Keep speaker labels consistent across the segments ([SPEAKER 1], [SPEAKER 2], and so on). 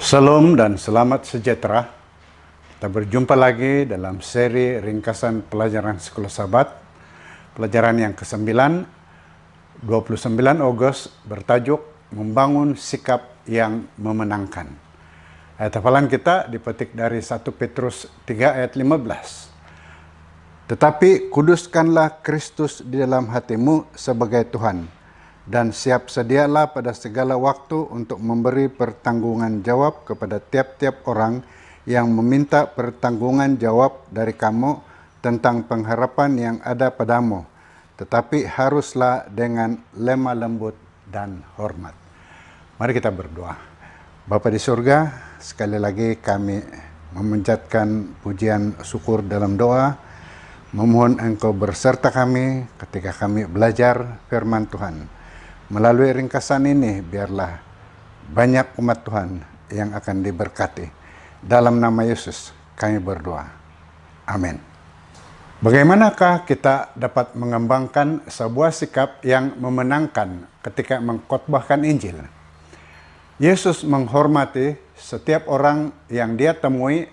[SPEAKER 1] Salam dan selamat sejahtera. Kita berjumpa lagi dalam seri ringkasan pelajaran Sekolah Sahabat. Pelajaran yang ke-9, 29 Agustus, bertajuk Membangun Sikap yang Memenangkan. Ayat hafalan kita dipetik dari 1 Petrus 3 ayat 15. Tetapi kuduskanlah Kristus di dalam hatimu sebagai Tuhan, dan siap sedialah pada segala waktu untuk memberi pertanggungan jawab kepada tiap-tiap orang yang meminta pertanggungan jawab dari kamu tentang pengharapan yang ada padamu, tetapi haruslah dengan lemah lembut dan hormat. Mari kita berdoa. Bapa di surga, sekali lagi kami memanjatkan pujian syukur dalam doa, memohon Engkau berserta kami ketika kami belajar firman Tuhan. Melalui ringkasan ini, biarlah banyak umat Tuhan yang akan diberkati. Dalam nama Yesus, kami berdoa. Amin. Bagaimanakah kita dapat mengembangkan sebuah sikap yang memenangkan ketika mengkhotbahkan Injil? Yesus menghormati setiap orang yang dia temui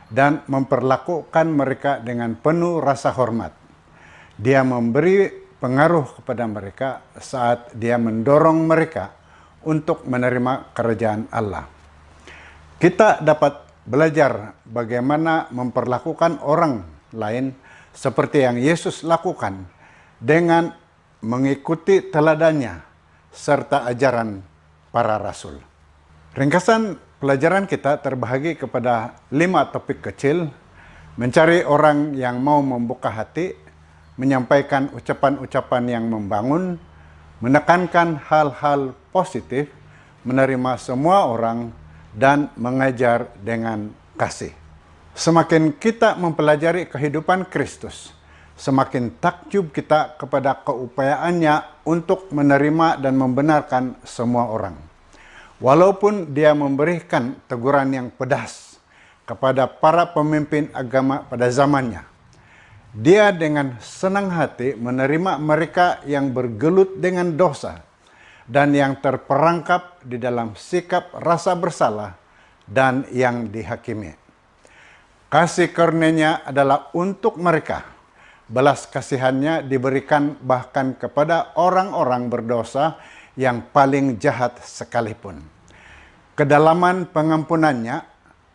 [SPEAKER 1] dan memperlakukan mereka dengan penuh rasa hormat. Dia memberi pengaruh kepada mereka saat dia mendorong mereka untuk menerima kerajaan Allah. Kita dapat belajar bagaimana memperlakukan orang lain seperti yang Yesus lakukan dengan mengikuti teladannya serta ajaran para rasul. Ringkasan pelajaran kita terbahagi kepada 5 topik kecil: mencari orang yang mau membuka hati, menyampaikan ucapan-ucapan yang membangun, menekankan hal-hal positif, menerima semua orang, dan mengajar dengan kasih. Semakin kita mempelajari kehidupan Kristus, semakin takjub kita kepada keupayaannya untuk menerima dan membenarkan semua orang. Walaupun dia memberikan teguran yang pedas kepada para pemimpin agama pada zamannya, dia dengan senang hati menerima mereka yang bergelut dengan dosa dan yang terperangkap di dalam sikap rasa bersalah dan yang dihakimi. Kasih karunia-Nya adalah untuk mereka. Belas kasihannya diberikan bahkan kepada orang-orang berdosa yang paling jahat sekalipun. Kedalaman pengampunannya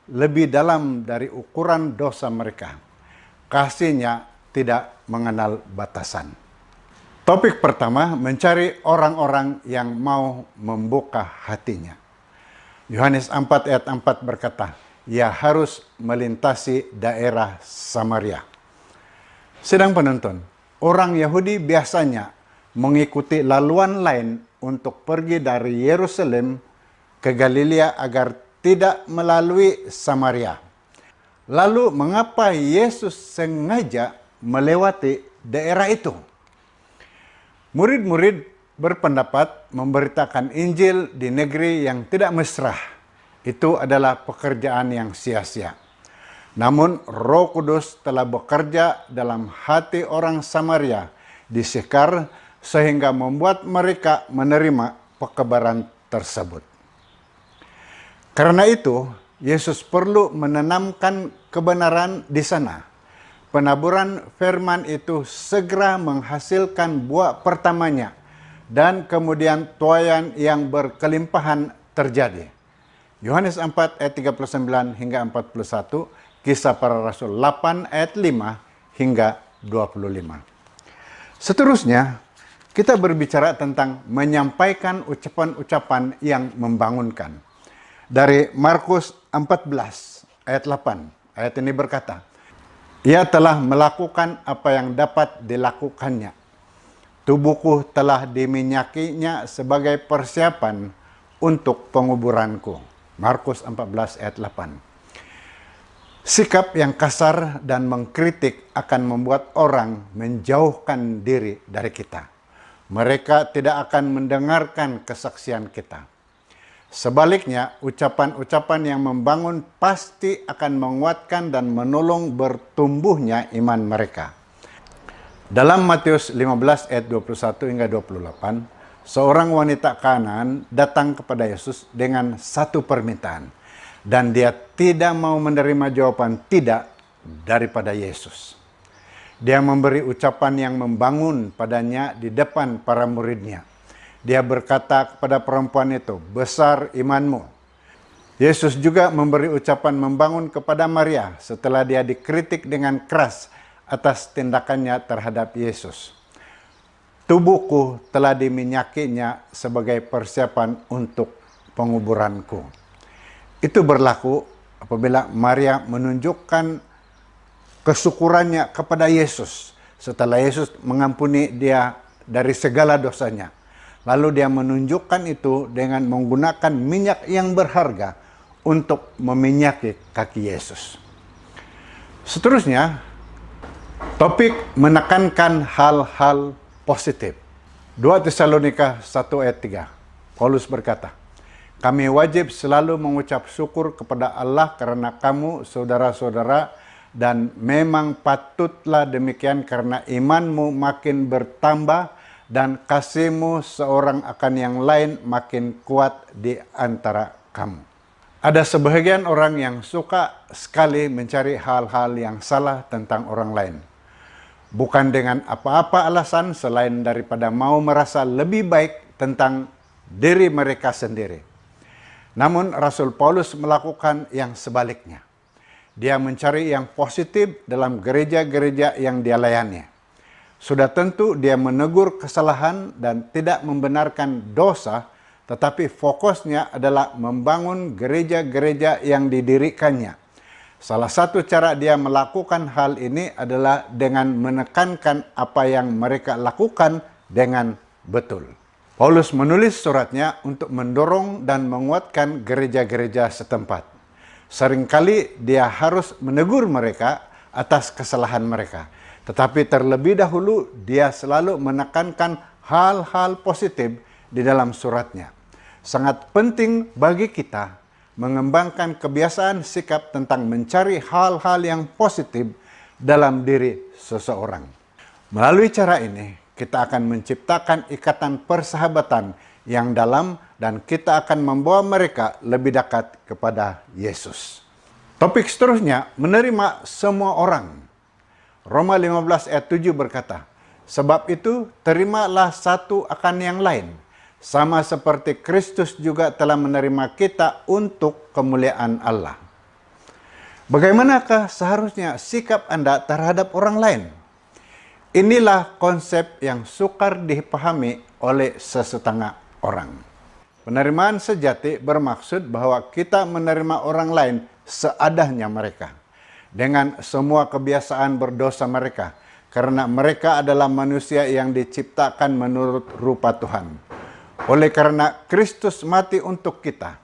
[SPEAKER 1] lebih dalam dari ukuran dosa mereka. Kasih-Nya tidak mengenal batasan. Topik pertama, mencari orang-orang yang mau membuka hatinya. Yohanes 4 ayat 4 berkata, ia harus melintasi daerah Samaria. Sedang penonton, orang Yahudi biasanya mengikuti laluan lain untuk pergi dari Yerusalem ke Galilea agar tidak melalui Samaria. Lalu mengapa Yesus sengaja melewati daerah itu? Murid-murid berpendapat memberitakan Injil di negeri yang tidak mesra itu adalah pekerjaan yang sia-sia. Namun Roh Kudus telah bekerja dalam hati orang Samaria di Syekar sehingga membuat mereka menerima pekabaran tersebut. Karena itu, Yesus perlu menanamkan kebenaran di sana. Penaburan firman itu segera menghasilkan buah pertamanya, dan kemudian tuaian yang berkelimpahan terjadi. Yohanes 4 ayat 39 hingga 41, Kisah Para Rasul 8 ayat 5 hingga 25. Seterusnya, kita berbicara tentang menyampaikan ucapan-ucapan yang membangunkan. Dari Markus 14 ayat 8, ayat ini berkata, ia telah melakukan apa yang dapat dilakukannya. Tubuhku telah diminyakinya sebagai persiapan untuk penguburanku. Markus 14 ayat 8. Sikap yang kasar dan mengkritik akan membuat orang menjauhkan diri dari kita. Mereka tidak akan mendengarkan kesaksian kita. Sebaliknya, ucapan-ucapan yang membangun pasti akan menguatkan dan menolong bertumbuhnya iman mereka. Dalam Matius 15 ayat 21 hingga 28, seorang wanita Kanaan datang kepada Yesus dengan satu permintaan. Dan dia tidak mau menerima jawaban tidak daripada Yesus. Dia memberi ucapan yang membangun padanya di depan para muridnya. Dia berkata kepada perempuan itu, "Besar imanmu." Yesus juga memberi ucapan membangun kepada Maria setelah dia dikritik dengan keras atas tindakannya terhadap Yesus. "Tubuhku telah diminyakinya sebagai persiapan untuk penguburanku." Itu berlaku apabila Maria menunjukkan kesyukurannya kepada Yesus setelah Yesus mengampuni dia dari segala dosanya. Lalu dia menunjukkan itu dengan menggunakan minyak yang berharga untuk meminyaki kaki Yesus. Seterusnya, topik menekankan hal-hal positif. 2 Tesalonika 1 ayat 3. Paulus berkata, "Kami wajib selalu mengucap syukur kepada Allah karena kamu, saudara-saudara, dan memang patutlah demikian karena imanmu makin bertambah dan kasihmu seorang akan yang lain makin kuat di antara kamu." Ada sebagian orang yang suka sekali mencari hal-hal yang salah tentang orang lain. Bukan dengan apa-apa alasan selain daripada mau merasa lebih baik tentang diri mereka sendiri. Namun Rasul Paulus melakukan yang sebaliknya. Dia mencari yang positif dalam gereja-gereja yang dia layani. Sudah tentu dia menegur kesalahan dan tidak membenarkan dosa, tetapi fokusnya adalah membangun gereja-gereja yang didirikannya. Salah satu cara dia melakukan hal ini adalah dengan menekankan apa yang mereka lakukan dengan betul. Paulus menulis suratnya untuk mendorong dan menguatkan gereja-gereja setempat. Seringkali dia harus menegur mereka atas kesalahan mereka. Tetapi terlebih dahulu dia selalu menekankan hal-hal positif di dalam suratnya. Sangat penting bagi kita mengembangkan kebiasaan sikap tentang mencari hal-hal yang positif dalam diri seseorang. Melalui cara ini, kita akan menciptakan ikatan persahabatan yang dalam dan kita akan membawa mereka lebih dekat kepada Yesus. Topik seterusnya, menerima semua orang. Roma 15 ayat 7 berkata, "Sebab itu terimalah satu akan yang lain, sama seperti Kristus juga telah menerima kita untuk kemuliaan Allah." Bagaimanakah seharusnya sikap Anda terhadap orang lain? Inilah konsep yang sukar dipahami oleh sesetengah orang. Penerimaan sejati bermaksud bahwa kita menerima orang lain seadanya mereka, dengan semua kebiasaan berdosa mereka, karena mereka adalah manusia yang diciptakan menurut rupa Tuhan. Oleh karena Kristus mati untuk kita,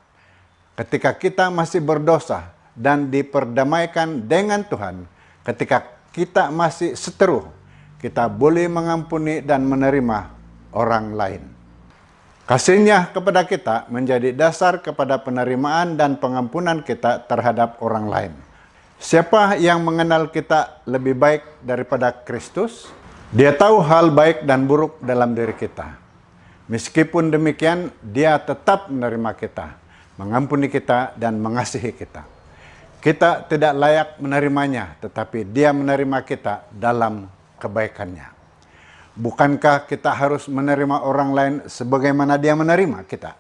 [SPEAKER 1] ketika kita masih berdosa dan diperdamaikan dengan Tuhan, ketika kita masih seteru, kita boleh mengampuni dan menerima orang lain. Kasihnya kepada kita menjadi dasar kepada penerimaan dan pengampunan kita terhadap orang lain. Siapa yang mengenal kita lebih baik daripada Kristus? Dia tahu hal baik dan buruk dalam diri kita. Meskipun demikian, dia tetap menerima kita, mengampuni kita, dan mengasihi kita. Kita tidak layak menerimanya, tetapi dia menerima kita dalam kebaikannya. Bukankah kita harus menerima orang lain sebagaimana dia menerima kita?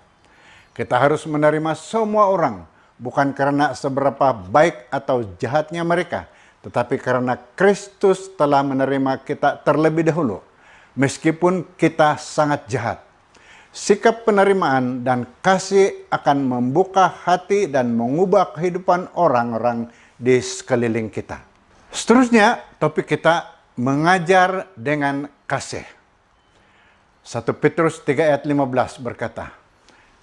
[SPEAKER 1] Kita harus menerima semua orang, bukan karena seberapa baik atau jahatnya mereka, tetapi karena Kristus telah menerima kita terlebih dahulu, meskipun kita sangat jahat. Sikap penerimaan dan kasih akan membuka hati dan mengubah kehidupan orang-orang di sekeliling kita. Seterusnya, topik kita mengajar dengan kasih. 1 Petrus 3 ayat 15 berkata,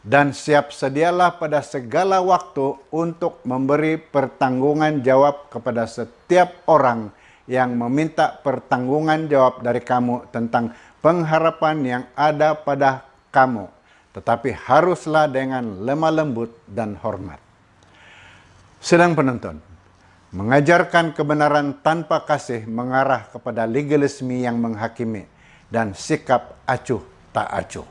[SPEAKER 1] "Dan siap sedialah pada segala waktu untuk memberi pertanggungan jawab kepada setiap orang yang meminta pertanggungan jawab dari kamu tentang pengharapan yang ada pada kamu, tetapi haruslah dengan lemah lembut dan hormat." Sedang penonton, mengajarkan kebenaran tanpa kasih mengarah kepada legalisme yang menghakimi dan sikap acuh tak acuh.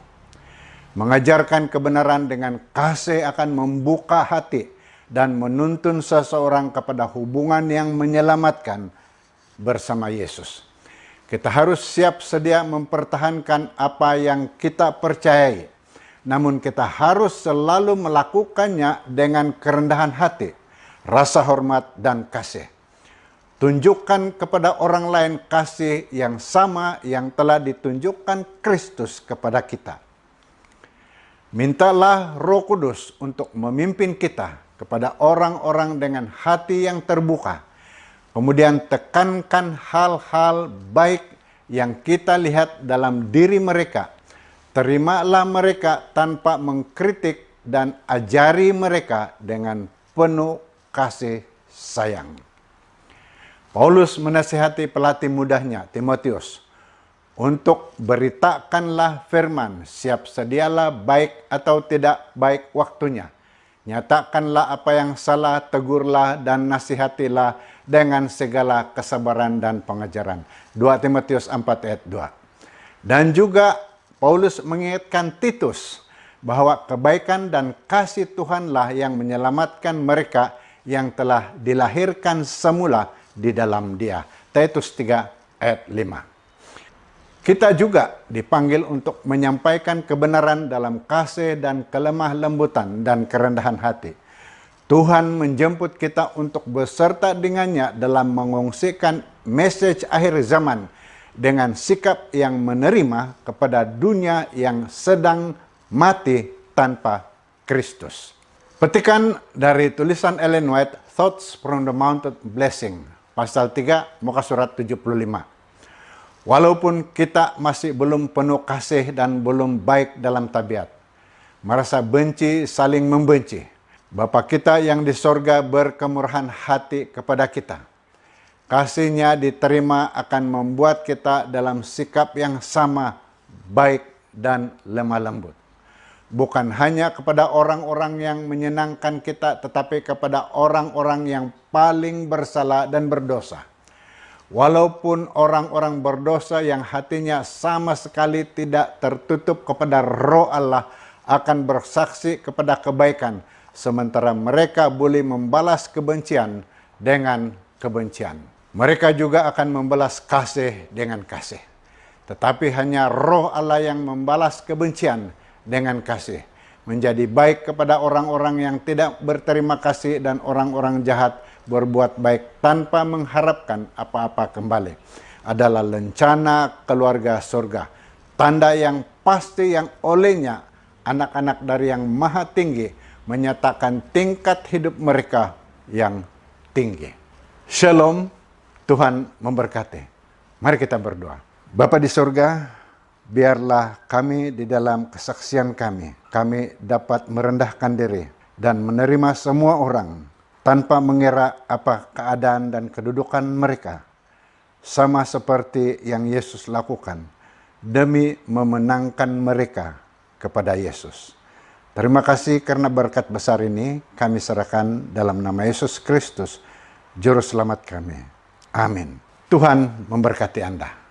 [SPEAKER 1] Mengajarkan kebenaran dengan kasih akan membuka hati dan menuntun seseorang kepada hubungan yang menyelamatkan bersama Yesus. Kita harus siap sedia mempertahankan apa yang kita percayai. Namun kita harus selalu melakukannya dengan kerendahan hati, rasa hormat dan kasih. Tunjukkan kepada orang lain kasih yang sama yang telah ditunjukkan Kristus kepada kita. Mintalah Roh Kudus untuk memimpin kita kepada orang-orang dengan hati yang terbuka. Kemudian tekankan hal-hal baik yang kita lihat dalam diri mereka. Terimalah mereka tanpa mengkritik dan ajari mereka dengan penuh kasih sayang. Paulus menasihati pelatih mudanya, Timotius, untuk beritakanlah firman, siap sedialah baik atau tidak baik waktunya. Nyatakanlah apa yang salah, tegurlah dan nasihatilah dengan segala kesabaran dan pengajaran. 2 Timotius 4 ayat 2. Dan juga Paulus mengingatkan Titus bahwa kebaikan dan kasih Tuhanlah yang menyelamatkan mereka yang telah dilahirkan semula di dalam Dia. Titus 3 ayat 5. Kita juga dipanggil untuk menyampaikan kebenaran dalam kasih dan kelemah lembutan dan kerendahan hati. Tuhan menjemput kita untuk beserta dengannya dalam mengungsikan message akhir zaman dengan sikap yang menerima kepada dunia yang sedang mati tanpa Kristus. Petikan dari tulisan Ellen White, Thoughts from the Mount of Blessing, pasal 3, muka surat 75. Walaupun kita masih belum penuh kasih dan belum baik dalam tabiat, merasa benci, saling membenci, Bapa kita yang di sorga berkemurahan hati kepada kita. Kasih-Nya diterima akan membuat kita dalam sikap yang sama, baik dan lemah lembut. Bukan hanya kepada orang-orang yang menyenangkan kita, tetapi kepada orang-orang yang paling bersalah dan berdosa. Walaupun orang-orang berdosa yang hatinya sama sekali tidak tertutup kepada Roh Allah akan bersaksi kepada kebaikan, sementara mereka boleh membalas kebencian dengan kebencian. Mereka juga akan membalas kasih dengan kasih. Tetapi hanya Roh Allah yang membalas kebencian dengan kasih. Menjadi baik kepada orang-orang yang tidak berterima kasih dan orang-orang jahat berbuat baik tanpa mengharapkan apa-apa kembali adalah lencana keluarga surga. Tanda yang pasti yang olehnya anak-anak dari yang maha tinggi menyatakan tingkat hidup mereka yang tinggi. Shalom, Tuhan memberkati. Mari kita berdoa. Bapa di surga, biarlah kami di dalam kesaksian kami dapat merendahkan diri dan menerima semua orang tanpa mengira apa keadaan dan kedudukan mereka, sama seperti yang Yesus lakukan demi memenangkan mereka kepada Yesus. Terima kasih karena berkat besar ini kami serahkan dalam nama Yesus Kristus, Juru Selamat kami. Amin. Tuhan memberkati Anda.